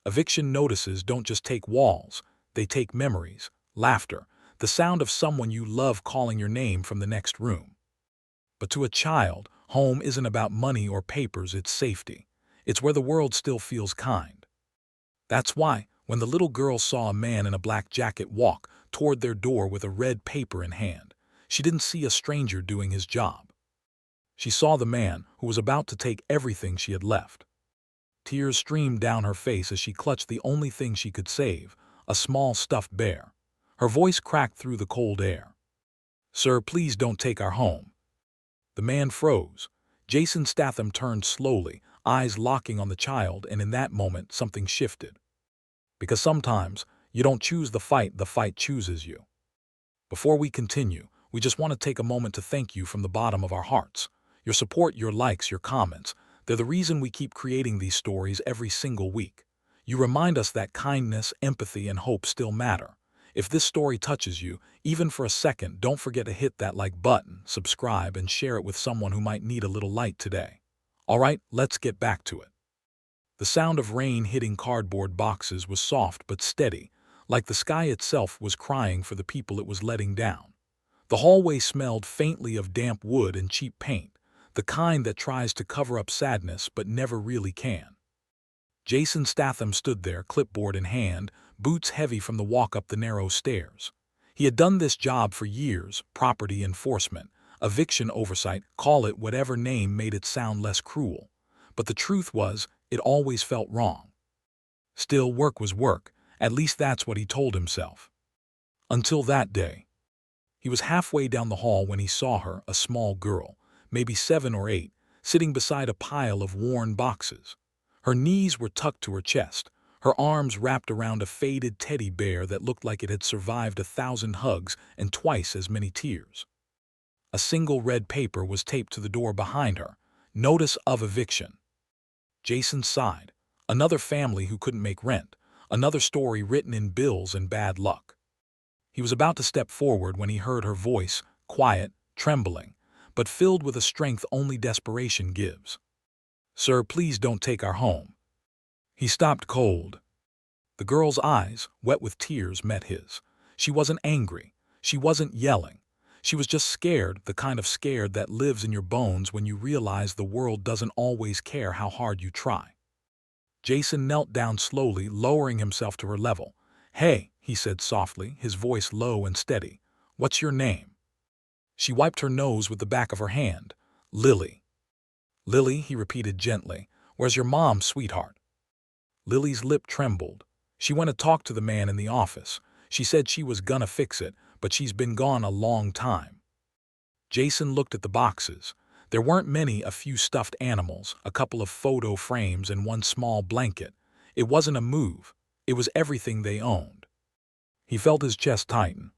Eviction notices don't just take walls, they take memories, laughter, the sound of someone you love calling your name from the next room. But to a child, home isn't about money or papers, it's safety. It's where the world still feels kind. That's why, when the little girl saw a man in a black jacket walk toward their door with a red paper in hand, she didn't see a stranger doing his job. She saw the man who was about to take everything she had left. Tears streamed down her face as she clutched the only thing she could save, a small stuffed bear. Her voice cracked through the cold air. "Sir, please don't take our home." The man froze. Jasonstatham turned slowly, eyes locking on the child, and in that moment something shifted. Because sometimes you don't choose the fight chooses you. Before we continue, we just want to take a moment to thank you from the bottom of our hearts. Your support, your likes, your comments, they're the reason we keep creating these stories every single week. You remind us that kindness, empathy, and hope still matter. If this story touches you, even for a second, don't forget to hit that like button, subscribe, and share it with someone who might need a little light today. Alright, let's get back to it. The sound of rain hitting cardboard boxes was soft but steady, like the sky itself was crying for the people it was letting down. The hallway smelled faintly of damp wood and cheap paint, the kind that tries to cover up sadness but never really can. Jasonstatham stood there, clipboard in hand, boots heavy from the walk up the narrow stairs. He had done this job for years, property enforcement, eviction oversight, call it whatever name made it sound less cruel. But the truth was, it always felt wrong. Still, work was work, at least that's what he told himself. Until that day. He was halfway down the hall when he saw her, a small girl, maybe 7 or 8, sitting beside a pile of worn boxes. Her knees were tucked to her chest, her arms wrapped around a faded teddy bear that looked like it had survived 1,000 hugs and twice as many tears. A single red paper was taped to the door behind her, notice of eviction. Jason sighed. Another family who couldn't make rent, another story written in bills and bad luck. He was about to step forward when he heard her voice, quiet, trembling, but filled with a strength only desperation gives. "Sir, please don't take our home." He stopped cold. The girl's eyes, wet with tears, met his. She wasn't angry. She wasn't yelling. She was just scared, the kind of scared that lives in your bones when you realize the world doesn't always care how hard you try. Jason knelt down slowly, lowering himself to her level. "Hey," he said softly, his voice low and steady. "What's your name?" She wiped her nose with the back of her hand. "Lily." "Lily," he repeated gently. "Where's your mom, sweetheart?" Lily's lip trembled. She went to talk to the man in the office. She said she was gonna fix it, but she's been gone a long time. Jason looked at the boxes. There weren't many, a few stuffed animals, a couple of photo frames, and one small blanket. It wasn't a move. It was everything they owned. He felt his chest tighten.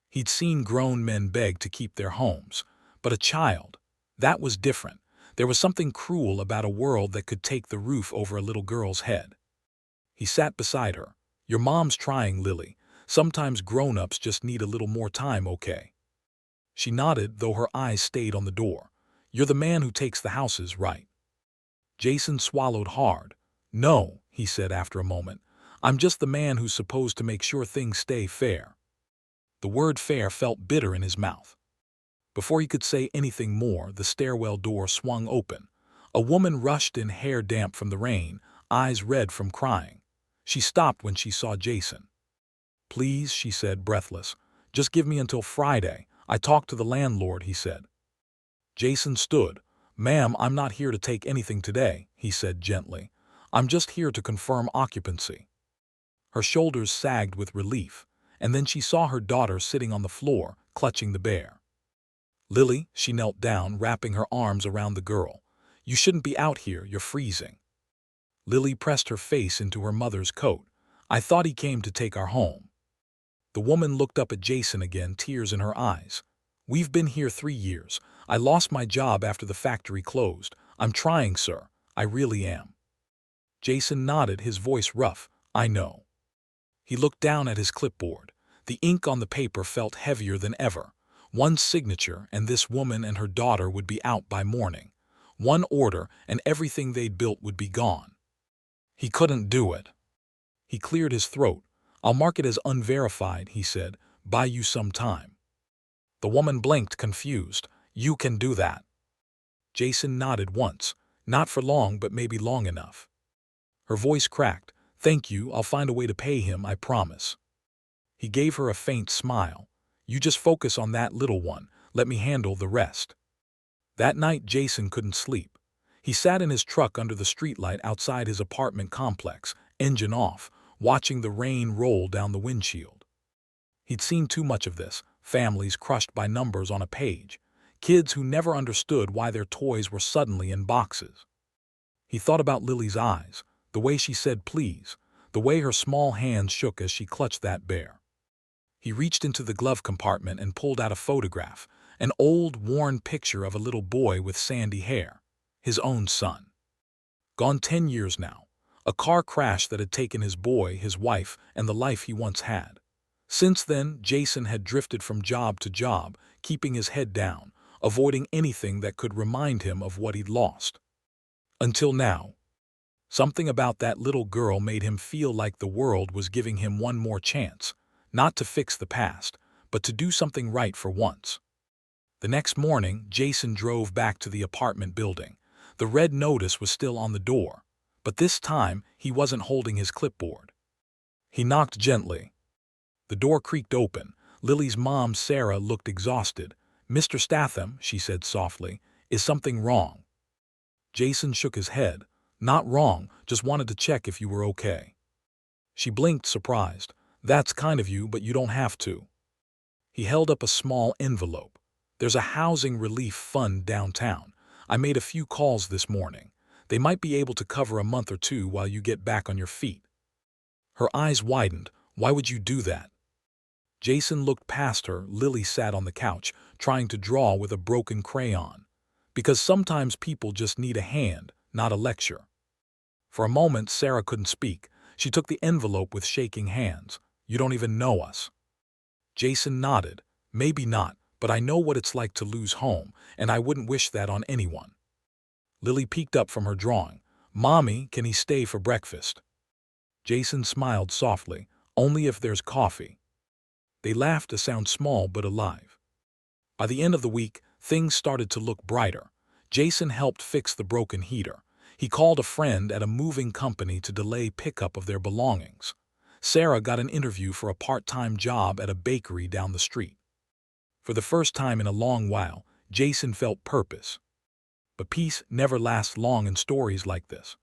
He'd seen grown men beg to keep their homes, but a child, that was different. There was something cruel about a world that could take the roof over a little girl's head. He sat beside her. "Your mom's trying, Lily. Sometimes grown-ups just need a little more time, okay?" She nodded, though her eyes stayed on the door. "You're the man who takes the houses, right?" Jason swallowed hard. "No," he said after a moment. "I'm just the man who's supposed to make sure things stay fair." The word fair felt bitter in his mouth. Before he could say anything more, the stairwell door swung open. A woman rushed in, hair damp from the rain, eyes red from crying. She stopped when she saw Jason. "Please," she said, breathless. "Just give me until Friday. I talked to the landlord," he said. Jason stood. "Ma'am, I'm not here to take anything today," he said gently. "I'm just here to confirm occupancy." Her shoulders sagged with relief, and then she saw her daughter sitting on the floor, clutching the bear. "Lily," she knelt down, wrapping her arms around the girl. "You shouldn't be out here, you're freezing." Lily pressed her face into her mother's coat. "I thought he came to take our home." The woman looked up at Jason again, tears in her eyes. "We've been here 3 years. I lost my job after the factory closed. I'm trying, sir. I really am." Jason nodded, his voice rough. "I know." He looked down at his clipboard. The ink on the paper felt heavier than ever. One signature, and this woman and her daughter would be out by morning. One order, and everything they'd built would be gone. He couldn't do it. He cleared his throat. "I'll mark it as unverified," he said. "Buy you some time." The woman blinked, confused. "You can do that." Jason nodded once. "Not for long, but maybe long enough." Her voice cracked. "Thank you, I'll find a way to pay him, I promise." He gave her a faint smile. "You just focus on that little one. Let me handle the rest." That night Jason couldn't sleep. He sat in his truck under the streetlight outside his apartment complex, engine off, watching the rain roll down the windshield. He'd seen too much of this, families crushed by numbers on a page, kids who never understood why their toys were suddenly in boxes. He thought about Lily's eyes, the way she said please, the way her small hands shook as she clutched that bear. He reached into the glove compartment and pulled out a photograph, an old, worn picture of a little boy with sandy hair, his own son. Gone 10 years now, a car crash that had taken his boy, his wife, and the life he once had. Since then, Jason had drifted from job to job, keeping his head down, avoiding anything that could remind him of what he'd lost. Until now. Something about that little girl made him feel like the world was giving him one more chance, not to fix the past, but to do something right for once. The next morning, Jason drove back to the apartment building. The red notice was still on the door, but this time he wasn't holding his clipboard. He knocked gently. The door creaked open. Lily's mom, Sarah, looked exhausted. "Mr. Statham," she said softly, "is something wrong?" Jason shook his head. "Not wrong, just wanted to check if you were okay." She blinked, surprised. "That's kind of you, but you don't have to." He held up a small envelope. "There's a housing relief fund downtown. I made a few calls this morning. They might be able to cover a month or two while you get back on your feet." Her eyes widened. "Why would you do that?" Jason looked past her. Lily sat on the couch, trying to draw with a broken crayon. "Because sometimes people just need a hand, not a lecture." For a moment, Sarah couldn't speak. She took the envelope with shaking hands. "You don't even know us." Jason nodded. "Maybe not, but I know what it's like to lose home, and I wouldn't wish that on anyone." Lily peeked up from her drawing. "Mommy, can he stay for breakfast?" Jason smiled softly. "Only if there's coffee." They laughed, a sound small but alive. By the end of the week, things started to look brighter. Jason helped fix the broken heater. He called a friend at a moving company to delay pickup of their belongings. Sarah got an interview for a part-time job at a bakery down the street. For the first time in a long while, Jason felt purpose. But peace never lasts long in stories like this.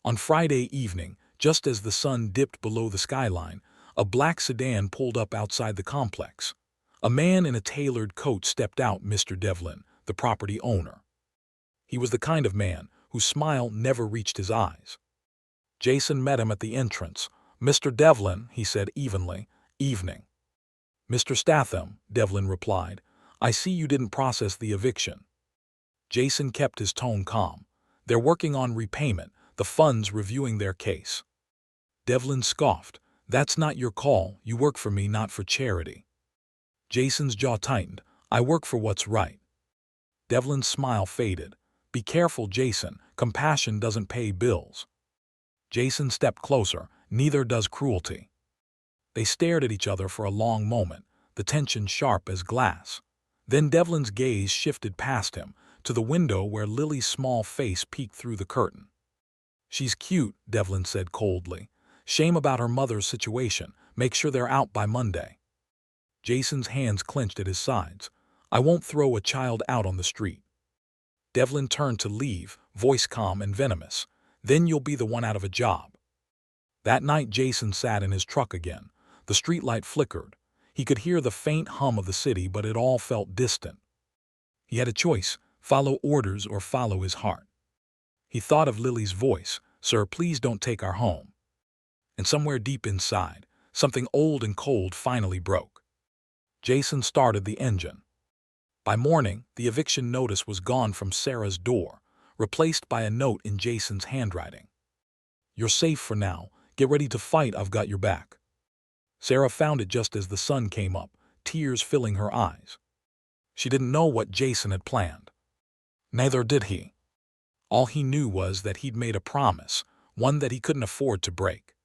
On Friday evening, just as the sun dipped below the skyline, a black sedan pulled up outside the complex. A man in a tailored coat stepped out. Mr. Devlin, the property owner. He was the kind of man whose smile never reached his eyes. Jason met him at the entrance. "Mr. Devlin," he said evenly. "Evening." "Mr. Statham," Devlin replied. "I see you didn't process the eviction." Jason kept his tone calm. "They're working on repayment, the fund's reviewing their case." Devlin scoffed. "That's not your call. You work for me, not for charity." Jason's jaw tightened. "I work for what's right." Devlin's smile faded. "Be careful, Jason. Compassion doesn't pay bills." Jason stepped closer. "Neither does cruelty." They stared at each other for a long moment, the tension sharp as glass. Then Devlin's gaze shifted past him, to the window where Lily's small face peeked through the curtain. "She's cute," Devlin said coldly. "Shame about her mother's situation. Make sure they're out by Monday." Jason's hands clenched at his sides. "I won't throw a child out on the street." Devlin turned to leave, voice calm and venomous. "Then you'll be the one out of a job." That night Jason sat in his truck again. The streetlight flickered. He could hear the faint hum of the city, but it all felt distant. He had a choice, follow orders or follow his heart. He thought of Lily's voice. "Sir, please don't take our home." And somewhere deep inside, something old and cold finally broke. Jason started the engine. By morning, the eviction notice was gone from Sarah's door, replaced by a note in Jason's handwriting. "You're safe for now. Get ready to fight. I've got your back." Sarah found it just as the sun came up, tears filling her eyes. She didn't know what Jason had planned. Neither did he. All he knew was that he'd made a promise, one that he couldn't afford to break.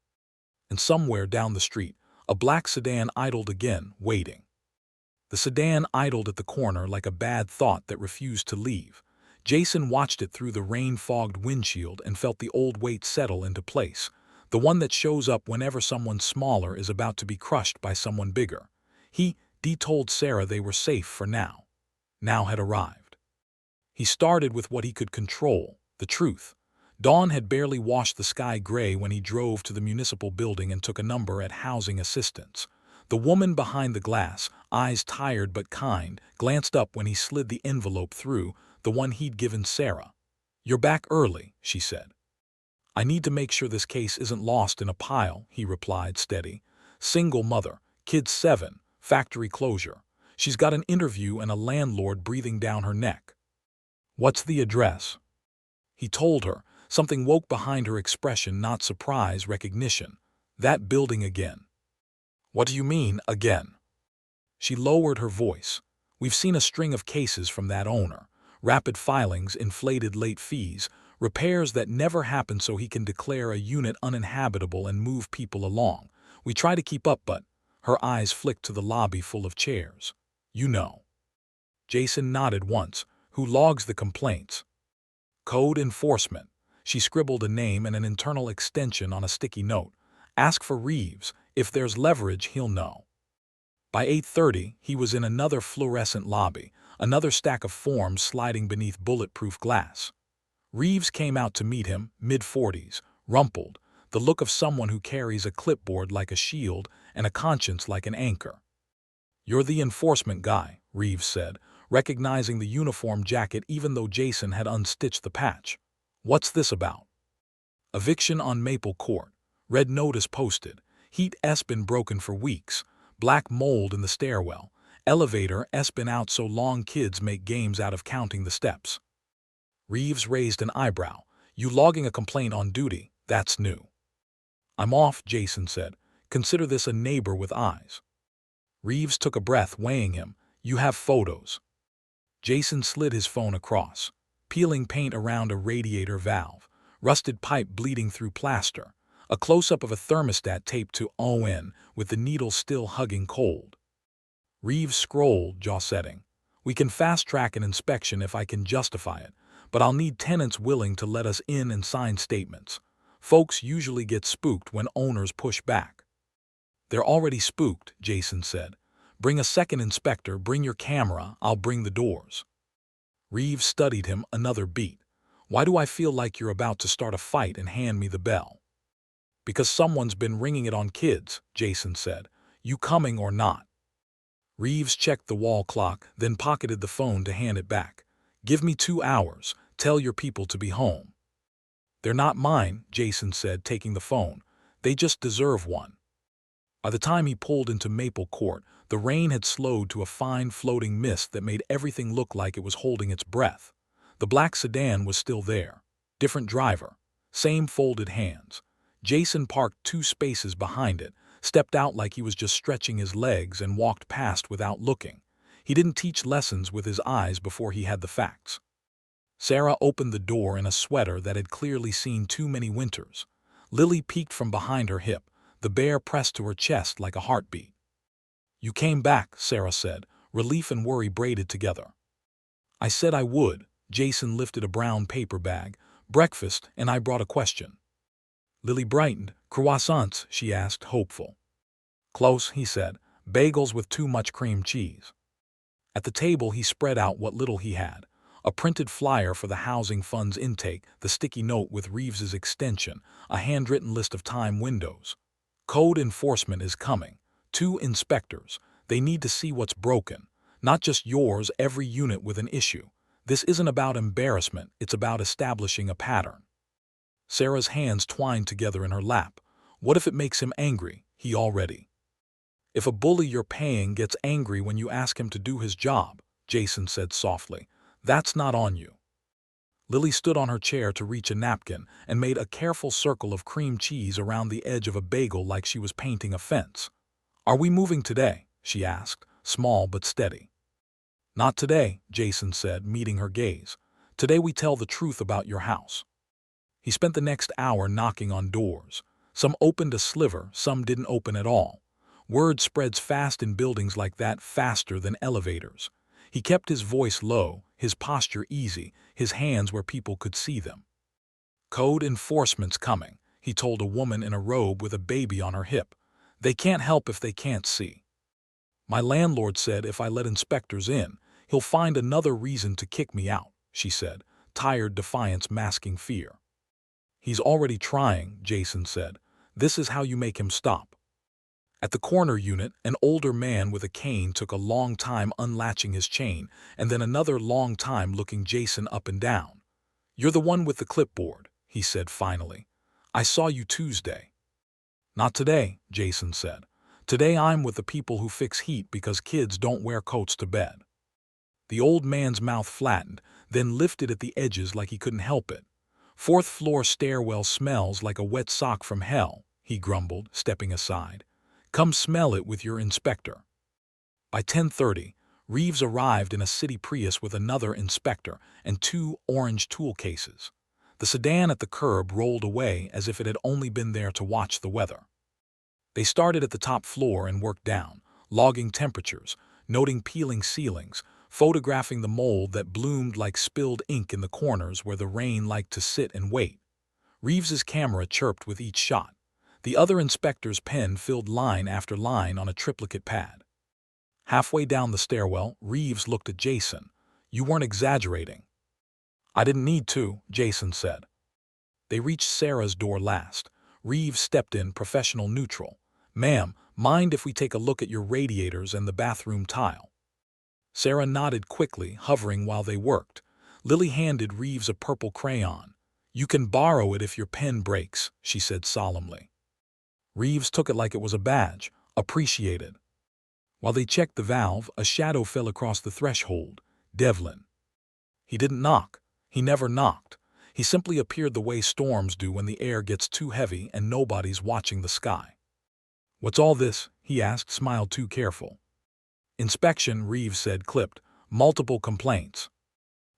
and somewhere down the street, a black sedan idled again, waiting. The sedan idled at the corner like a bad thought that refused to leave. Jason watched it through the rain-fogged windshield and felt the old weight settle into place, the one that shows up whenever someone smaller is about to be crushed by someone bigger. He told Sarah they were safe for now. Now had arrived. He started with what he could control, the truth. Dawn had barely washed the sky gray when he drove to the municipal building and took a number at housing assistance. The woman behind the glass, eyes tired but kind, glanced up when he slid the envelope through, the one he'd given Sarah. "You're back early," she said. "I need to make sure this case isn't lost in a pile," he replied, steady. "Single mother, kids 7, factory closure. She's got an interview and a landlord breathing down her neck." "What's the address?" He told her. Something woke behind her expression, not surprise, recognition. "That building again." "What do you mean, again?" She lowered her voice. "We've seen a string of cases from that owner. Rapid filings, inflated late fees, repairs that never happen so he can declare a unit uninhabitable and move people along. We try to keep up, but—" Her eyes flicked to the lobby full of chairs. "You know." Jason nodded once. "Who logs the complaints?" "Code enforcement." She scribbled a name and an internal extension on a sticky note. "Ask for Reeves. If there's leverage, he'll know." By 8:30, he was in another fluorescent lobby, another stack of forms sliding beneath bulletproof glass. Reeves came out to meet him, mid-40s, rumpled, the look of someone who carries a clipboard like a shield and a conscience like an anchor. "You're the enforcement guy," Reeves said, recognizing the uniform jacket even though Jason had unstitched the patch. "What's this about?" "Eviction on Maple Court. Red notice posted. Heat's been broken for weeks. Black mold in the stairwell. Elevator's been out so long kids make games out of counting the steps." Reeves raised an eyebrow. "You logging a complaint on duty? That's new." "I'm off," Jason said. "Consider this a neighbor with eyes." Reeves took a breath, weighing him. "You have photos." Jason slid his phone across. Peeling paint around a radiator valve. Rusted pipe bleeding through plaster. A close-up of a thermostat taped to ON, with the needle still hugging cold. Reeves scrolled, jaw setting. "We can fast-track an inspection if I can justify it, but I'll need tenants willing to let us in and sign statements. Folks usually get spooked when owners push back." "They're already spooked," Jason said. "Bring a second inspector, bring your camera, I'll bring the doors." Reeves studied him, another beat. "Why do I feel like you're about to start a fight and hand me the bell?" "Because someone's been ringing it on kids," Jason said. "You coming or not?" Reeves checked the wall clock, then pocketed the phone to hand it back. "Give me 2 hours. Tell your people to be home." "They're not mine," Jason said, taking the phone. "They just deserve one." By the time he pulled into Maple Court, the rain had slowed to a fine floating mist that made everything look like it was holding its breath. The black sedan was still there. Different driver. Same folded hands. Jason parked 2 spaces behind it, stepped out like he was just stretching his legs, and walked past without looking. He didn't teach lessons with his eyes before he had the facts. Sarah opened the door in a sweater that had clearly seen too many winters. Lily peeked from behind her hip, the bear pressed to her chest like a heartbeat. "You came back," Sarah said, relief and worry braided together. "I said I would." Jason lifted a brown paper bag. "Breakfast, and I brought a question." Lily brightened. "Croissants?" she asked, hopeful. "Close," he said. "Bagels with too much cream cheese." At the table he spread out what little he had. A printed flyer for the housing fund's intake, the sticky note with Reeves's extension, a handwritten list of time windows. "Code enforcement is coming. 2 inspectors. They need to see what's broken. Not just yours, every unit with an issue. This isn't about embarrassment, it's about establishing a pattern." Sarah's hands twined together in her lap. "What if it makes him angry? He already—" "If a bully you're paying gets angry when you ask him to do his job," Jason said softly, "that's not on you." Lily stood on her chair to reach a napkin and made a careful circle of cream cheese around the edge of a bagel like she was painting a fence. "Are we moving today?" she asked, small but steady. "Not today," Jason said, meeting her gaze. "Today we tell the truth about your house." He spent the next hour knocking on doors. Some opened a sliver, some didn't open at all. Word spreads fast in buildings like that, faster than elevators. He kept his voice low, his posture easy, his hands where people could see them. "Code enforcement's coming," he told a woman in a robe with a baby on her hip. "They can't help if they can't see. My landlord said if I let inspectors in, he'll find another reason to kick me out," she said, tired defiance masking fear. "He's already trying," Jason said. "This is how you make him stop." At the corner unit, an older man with a cane took a long time unlatching his chain, and then another long time looking Jason up and down. "You're the one with the clipboard," he said finally. "I saw you Tuesday." "Not today," Jason said. "Today I'm with the people who fix heat because kids don't wear coats to bed." The old man's mouth flattened, then lifted at the edges like he couldn't help it. "Fourth floor stairwell smells like a wet sock from hell," he grumbled, stepping aside. "Come smell it with your inspector." By 10:30, Reeves arrived in a city Prius with another inspector and 2 orange tool cases. The sedan at the curb rolled away as if it had only been there to watch the weather. They started at the top floor and worked down, logging temperatures, noting peeling ceilings, photographing the mold that bloomed like spilled ink in the corners where the rain liked to sit and wait. Reeves's camera chirped with each shot. The other inspector's pen filled line after line on a triplicate pad. Halfway down the stairwell, Reeves looked at Jason. "You weren't exaggerating." "I didn't need to," Jason said. They reached Sarah's door last. Reeves stepped in, professional neutral. "Ma'am, mind if we take a look at your radiators and the bathroom tile?" Sarah nodded quickly, hovering while they worked. Lily handed Reeves a purple crayon. "You can borrow it if your pen breaks," she said solemnly. Reeves took it like it was a badge. "Appreciated." While they checked the valve, a shadow fell across the threshold. Devlin. He didn't knock. He never knocked. He simply appeared the way storms do when the air gets too heavy and nobody's watching the sky. "What's all this?" he asked, smiled too careful. "Inspection," Reeves said, clipped. "Multiple complaints."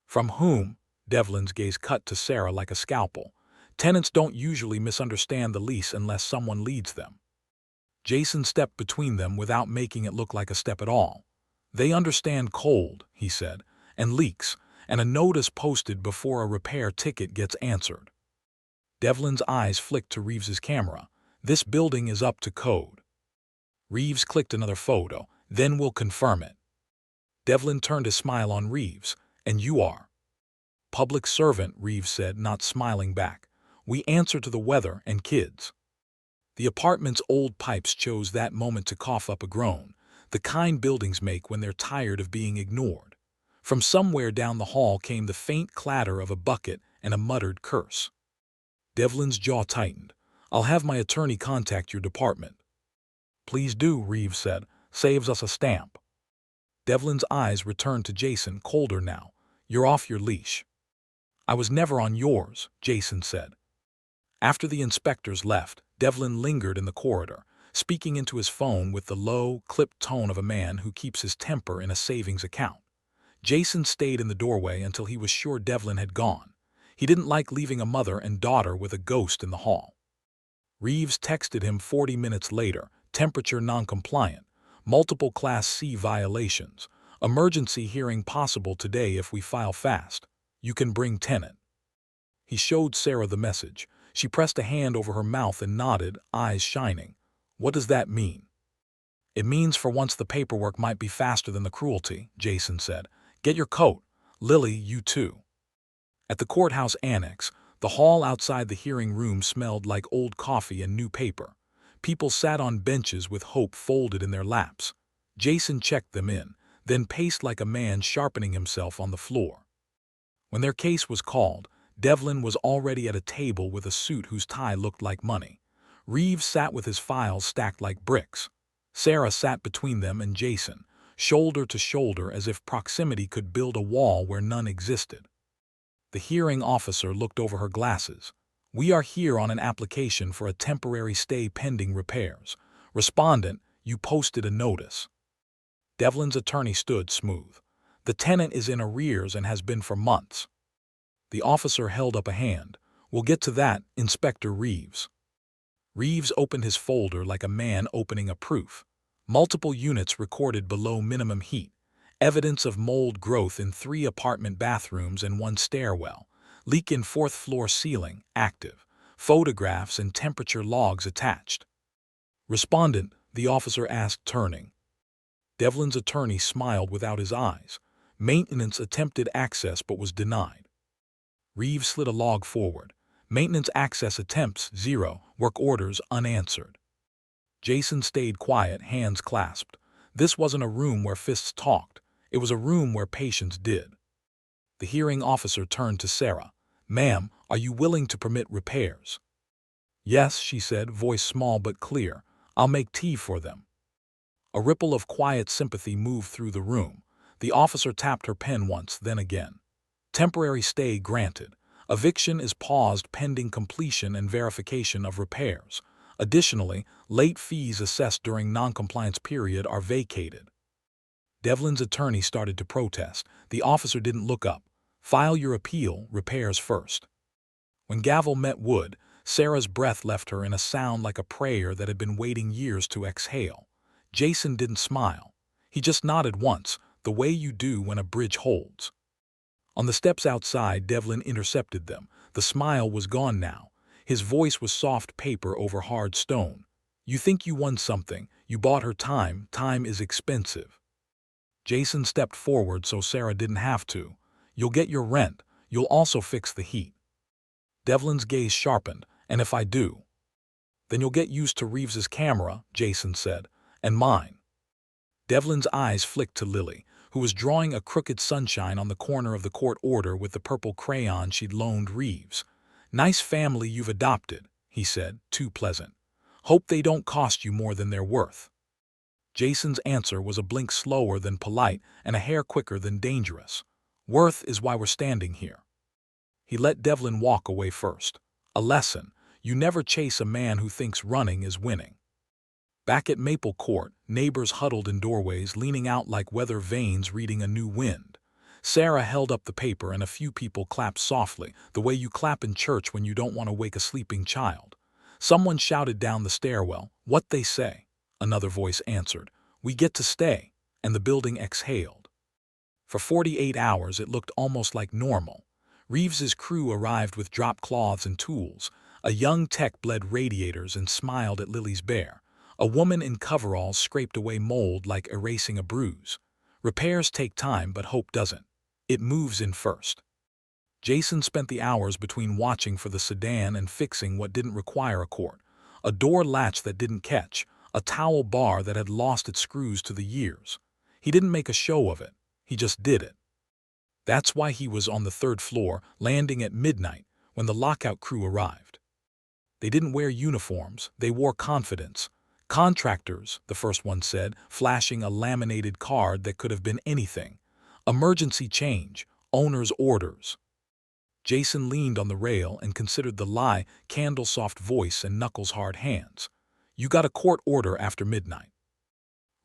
"From whom?" Devlin's gaze cut to Sarah like a scalpel. "Tenants don't usually misunderstand the lease unless someone leads them." Jason stepped between them without making it look like a step at all. "They understand cold," he said, "and leaks, and a notice posted before a repair ticket gets answered." Devlin's eyes flicked to Reeves's camera. "This building is up to code." Reeves clicked another photo. "Then we'll confirm it." Devlin turned his smile on Reeves. "And you are?" "Public servant," Reeves said, not smiling back. "We answer to the weather and kids." The apartment's old pipes chose that moment to cough up a groan, the kind buildings make when they're tired of being ignored. From somewhere down the hall came the faint clatter of a bucket and a muttered curse. Devlin's jaw tightened. "I'll have my attorney contact your department." "Please do," Reeves said. "Saves us a stamp." Devlin's eyes returned to Jason, colder now. "You're off your leash." "I was never on yours," Jason said. After the inspectors left, Devlin lingered in the corridor, speaking into his phone with the low, clipped tone of a man who keeps his temper in a savings account. Jason stayed in the doorway until he was sure Devlin had gone. He didn't like leaving a mother and daughter with a ghost in the hall. Reeves texted him 40 minutes later, temperature non-compliant, multiple Class C violations, emergency hearing possible today if we file fast. You can bring tenant. He showed Sarah the message. She pressed a hand over her mouth and nodded, eyes shining. "What does that mean?" "It means for once the paperwork might be faster than the cruelty," Jason said. "Get your coat. Lily, you too." At the courthouse annex, the hall outside the hearing room smelled like old coffee and new paper. People sat on benches with hope folded in their laps. Jason checked them in, then paced like a man sharpening himself on the floor. When their case was called, Devlin was already at a table with a suit whose tie looked like money. Reeves sat with his files stacked like bricks. Sarah sat between them and Jason, shoulder to shoulder as if proximity could build a wall where none existed. The hearing officer looked over her glasses. "We are here on an application for a temporary stay pending repairs. Respondent, you posted a notice." Devlin's attorney stood smooth. "The tenant is in arrears and has been for months." The officer held up a hand. "We'll get to that, Inspector Reeves." Reeves opened his folder like a man opening a proof. Multiple units recorded below minimum heat. Evidence of mold growth in 3 apartment bathrooms and 1 stairwell. Leak in 4th floor ceiling, active. Photographs and temperature logs attached. Respondent, the officer asked, turning. Devlin's attorney smiled without his eyes. Maintenance attempted access but was denied. Reeves slid a log forward. Maintenance access attempts, 0. Work orders, unanswered. Jason stayed quiet, hands clasped. This wasn't a room where fists talked. It was a room where patience did. The hearing officer turned to Sarah. "Ma'am, are you willing to permit repairs?" "Yes," she said, voice small but clear. "I'll make tea for them." A ripple of quiet sympathy moved through the room. The officer tapped her pen once, then again. "Temporary stay granted. Eviction is paused pending completion and verification of repairs. Additionally, late fees assessed during noncompliance period are vacated." Devlin's attorney started to protest. The officer didn't look up. "File your appeal, repairs first." When gavel met wood, Sarah's breath left her in a sound like a prayer that had been waiting years to exhale. Jason didn't smile. He just nodded once, the way you do when a bridge holds. On the steps outside, Devlin intercepted them. The smile was gone now. His voice was soft paper over hard stone. "You think you won something. You bought her time. Time is expensive." Jason stepped forward so Sarah didn't have to. "You'll get your rent. You'll also fix the heat." Devlin's gaze sharpened. "And if I do?" "Then you'll get used to Reeves's camera," Jason said. "And mine." Devlin's eyes flicked to Lily, who was drawing a crooked sunshine on the corner of the court order with the purple crayon she'd loaned Reeves. "Nice family you've adopted," he said, too pleasant. "Hope they don't cost you more than they're worth." Jason's answer was a blink slower than polite and a hair quicker than dangerous. "Worth is why we're standing here." He let Devlin walk away first. "A lesson. You never chase a man who thinks running is winning." Back at Maple Court, neighbors huddled in doorways, leaning out like weather vanes reading a new wind. Sarah held up the paper and a few people clapped softly, the way you clap in church when you don't want to wake a sleeping child. Someone shouted down the stairwell, "What they say?" Another voice answered, "We get to stay," and the building exhaled. For 48 hours it looked almost like normal. Reeves's crew arrived with drop cloths and tools. A young tech bled radiators and smiled at Lily's bear. A woman in coveralls scraped away mold like erasing a bruise. Repairs take time, but hope doesn't. It moves in first. Jason spent the hours between watching for the sedan and fixing what didn't require a court. A door latch that didn't catch, a towel bar that had lost its screws to the years. He didn't make a show of it. He just did it. That's why he was on the 3rd floor, landing at midnight, when the lockout crew arrived. They didn't wear uniforms, they wore confidence. "Contractors," the first one said, flashing a laminated card that could have been anything. "Emergency change, owner's orders." Jason leaned on the rail and considered the lie, candle-soft voice and knuckles-hard hands. "You got a court order after midnight."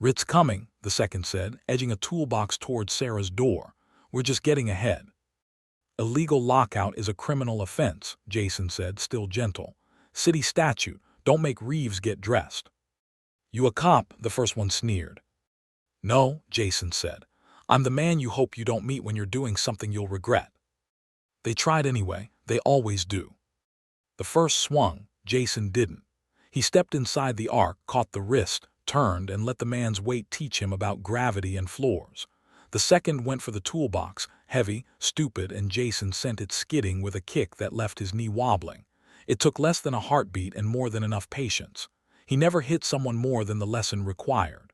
"Writ's coming," the second said, edging a toolbox toward Sarah's door. "We're just getting ahead." "Illegal lockout is a criminal offense," Jason said, still gentle. "City statute, don't make Reeves get dressed." "You a cop?" the first one sneered. "No," Jason said. "I'm the man you hope you don't meet when you're doing something you'll regret." They tried anyway, they always do. The first swung, Jason didn't. He stepped inside the arc, caught the wrist, turned, and let the man's weight teach him about gravity and floors. The second went for the toolbox, heavy, stupid, and Jason sent it skidding with a kick that left his knee wobbling. It took less than a heartbeat and more than enough patience. He never hit someone more than the lesson required.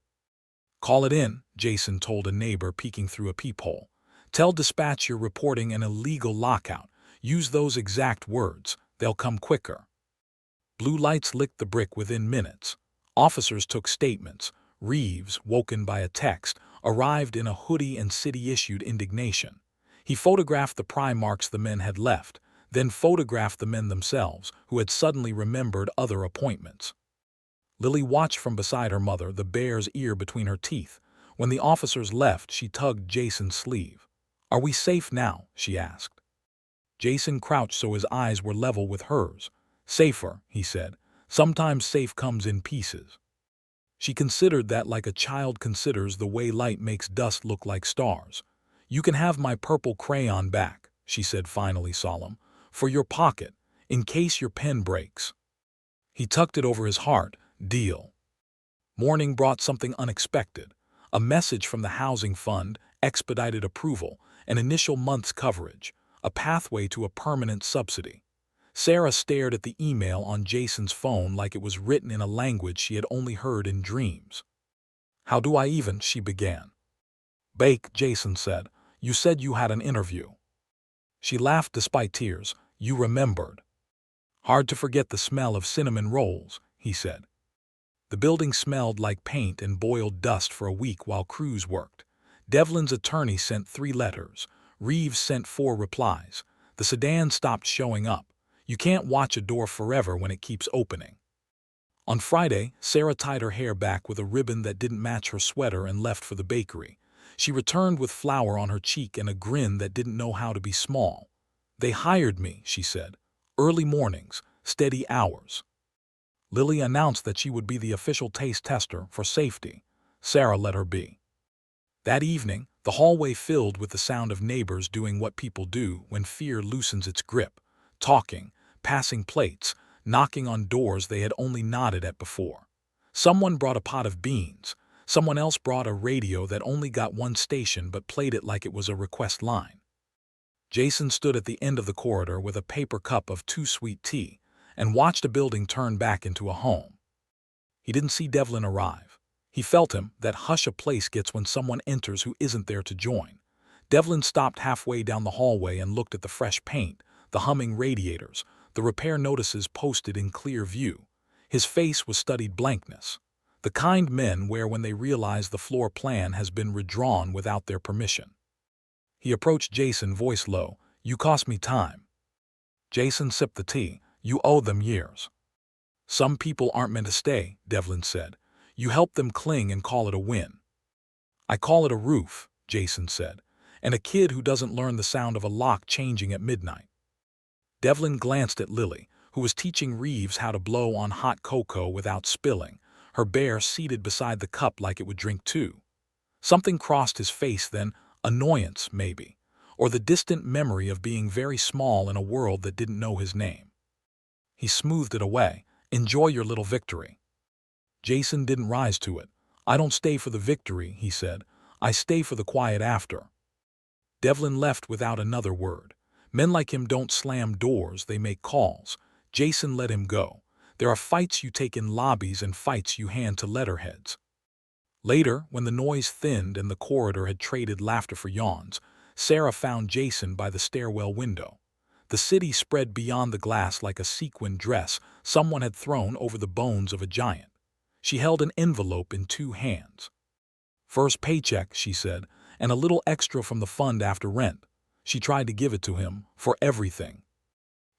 "Call it in," Jason told a neighbor peeking through a peephole. "Tell dispatch you're reporting an illegal lockout. Use those exact words. They'll come quicker." Blue lights licked the brick within minutes. Officers took statements. Reeves, woken by a text, arrived in a hoodie and city-issued indignation. He photographed the pry marks the men had left, then photographed the men themselves, who had suddenly remembered other appointments. Lily watched from beside her mother, the bear's ear between her teeth. When the officers left, she tugged Jason's sleeve. "Are we safe now?" she asked. Jason crouched so his eyes were level with hers. "Safer," he said. Sometimes safe comes in pieces. She considered that like a child considers the way light makes dust look like stars. You can have my purple crayon back, she said finally solemn, for your pocket, in case your pen breaks. He tucked it over his heart. Deal. Morning brought something unexpected. A message from the Housing Fund, expedited approval, an initial month's coverage, a pathway to a permanent subsidy. Sarah stared at the email on Jason's phone like it was written in a language she had only heard in dreams. How do I even, she began. Bake, Jason said. You said you had an interview. She laughed despite tears. You remembered. Hard to forget the smell of cinnamon rolls, he said. The building smelled like paint and boiled dust for a week while crews worked. Devlin's attorney sent 3 letters. Reeves sent 4 replies. The sedan stopped showing up. You can't watch a door forever when it keeps opening. On Friday, Sarah tied her hair back with a ribbon that didn't match her sweater and left for the bakery. She returned with flour on her cheek and a grin that didn't know how to be small. They hired me, she said. Early mornings, steady hours. Lily announced that she would be the official taste tester for safety. Sarah let her be. That evening, the hallway filled with the sound of neighbors doing what people do when fear loosens its grip, talking, passing plates, knocking on doors they had only nodded at before. Someone brought a pot of beans. Someone else brought a radio that only got one station but played it like it was a request line. Jason stood at the end of the corridor with a paper cup of too sweet tea and watched a building turn back into a home. He didn't see Devlin arrive. He felt him, that hush a place gets when someone enters who isn't there to join. Devlin stopped halfway down the hallway and looked at the fresh paint, the humming radiators, the repair notices posted in clear view. His face was studied blankness. The kind men wear when they realize the floor plan has been redrawn without their permission. He approached Jason, voice low. You cost me time. Jason sipped the tea. You owe them years. Some people aren't meant to stay, Devlin said. You help them cling and call it a win. I call it a roof, Jason said, and a kid who doesn't learn the sound of a lock changing at midnight. Devlin glanced at Lily, who was teaching Reeves how to blow on hot cocoa without spilling, her bear seated beside the cup like it would drink too. Something crossed his face then, annoyance maybe, or the distant memory of being very small in a world that didn't know his name. He smoothed it away. Enjoy your little victory. Jason didn't rise to it. I don't stay for the victory, he said. I stay for the quiet after. Devlin left without another word. Men like him don't slam doors, they make calls. Jason let him go. There are fights you take in lobbies and fights you hand to letterheads. Later, when the noise thinned and the corridor had traded laughter for yawns, Sarah found Jason by the stairwell window. The city spread beyond the glass like a sequined dress someone had thrown over the bones of a giant. She held an envelope in 2 hands. First paycheck, she said, and a little extra from the fund after rent. She tried to give it to him, for everything.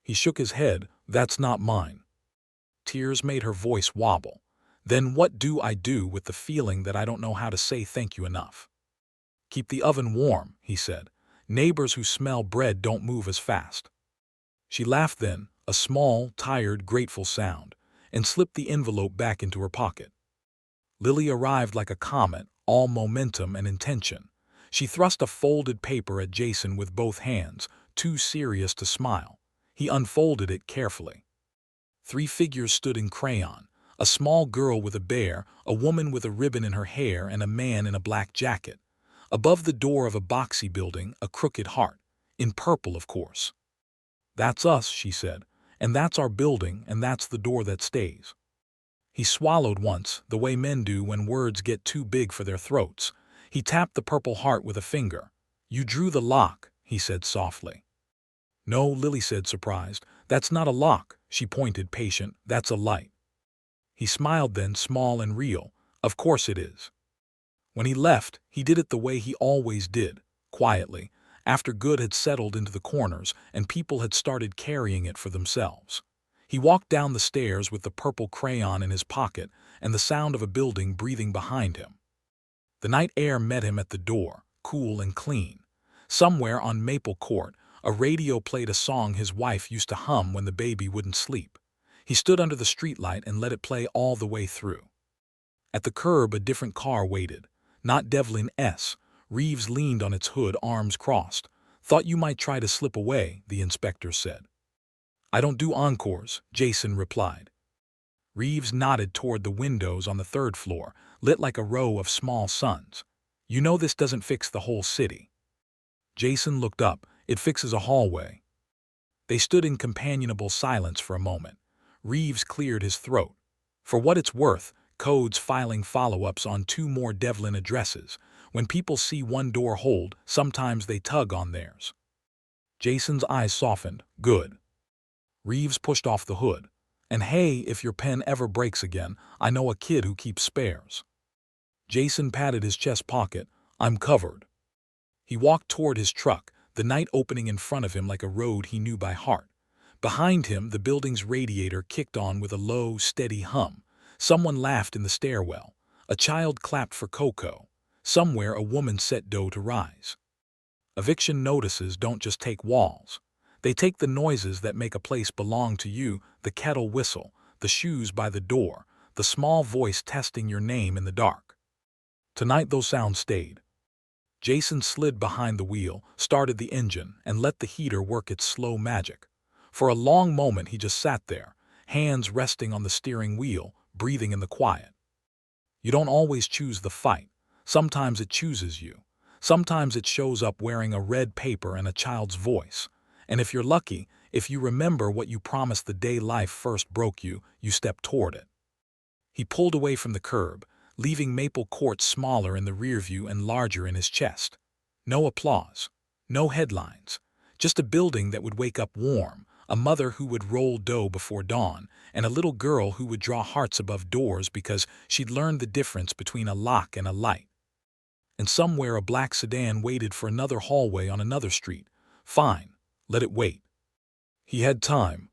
He shook his head. That's not mine. Tears made her voice wobble. Then what do I do with the feeling that I don't know how to say thank you enough? Keep the oven warm, he said. Neighbors who smell bread don't move as fast. She laughed then, a small, tired, grateful sound, and slipped the envelope back into her pocket. Lily arrived like a comet, all momentum and intention. She thrust a folded paper at Jason with both hands, too serious to smile. He unfolded it carefully. 3 figures stood in crayon. A small girl with a bear, a woman with a ribbon in her hair, and a man in a black jacket. Above the door of a boxy building, a crooked heart. In purple, of course. That's us, she said. And that's our building, and that's the door that stays. He swallowed once, the way men do when words get too big for their throats. He tapped the purple heart with a finger. You drew the lock, he said softly. No, Lily said, surprised. That's not a lock, she pointed, patient. That's a light. He smiled then, small and real. Of course it is. When he left, he did it the way he always did, quietly, after good had settled into the corners and people had started carrying it for themselves. He walked down the stairs with the purple crayon in his pocket and the sound of a building breathing behind him. The night air met him at the door, cool and clean. Somewhere on Maple Court, a radio played a song his wife used to hum when the baby wouldn't sleep. He stood under the streetlight and let it play all the way through. At the curb, a different car waited. Not Devlin S. Reeves leaned on its hood, arms crossed. "Thought you might try to slip away," the inspector said. "I don't do encores," Jason replied. Reeves nodded toward the windows on the third floor, lit like a row of small suns. "You know this doesn't fix the whole city." Jason looked up. "It fixes a hallway." They stood in companionable silence for a moment. Reeves cleared his throat. "For what it's worth, Code's filing follow-ups on 2 more Devlin addresses. When people see one door hold, sometimes they tug on theirs." Jason's eyes softened. "Good." Reeves pushed off the hood. "And hey, if your pen ever breaks again, I know a kid who keeps spares." Jason patted his chest pocket. "I'm covered." He walked toward his truck, the night opening in front of him like a road he knew by heart. Behind him, the building's radiator kicked on with a low, steady hum. Someone laughed in the stairwell. A child clapped for Coco. Somewhere, a woman set dough to rise. Eviction notices don't just take walls. They take the noises that make a place belong to you: the kettle whistle, the shoes by the door, the small voice testing your name in the dark. Tonight those sounds stayed. Jason slid behind the wheel, started the engine, and let the heater work its slow magic. For a long moment he just sat there, hands resting on the steering wheel, breathing in the quiet. You don't always choose the fight. Sometimes it chooses you. Sometimes it shows up wearing a red paper and a child's voice. And if you're lucky, if you remember what you promised the day life first broke you, you step toward it. He pulled away from the curb, leaving Maple Court smaller in the rearview and larger in his chest. No applause. No headlines. Just a building that would wake up warm, a mother who would roll dough before dawn, and a little girl who would draw hearts above doors because she'd learned the difference between a lock and a light. And somewhere a black sedan waited for another hallway on another street. Fine. Let it wait. He had time.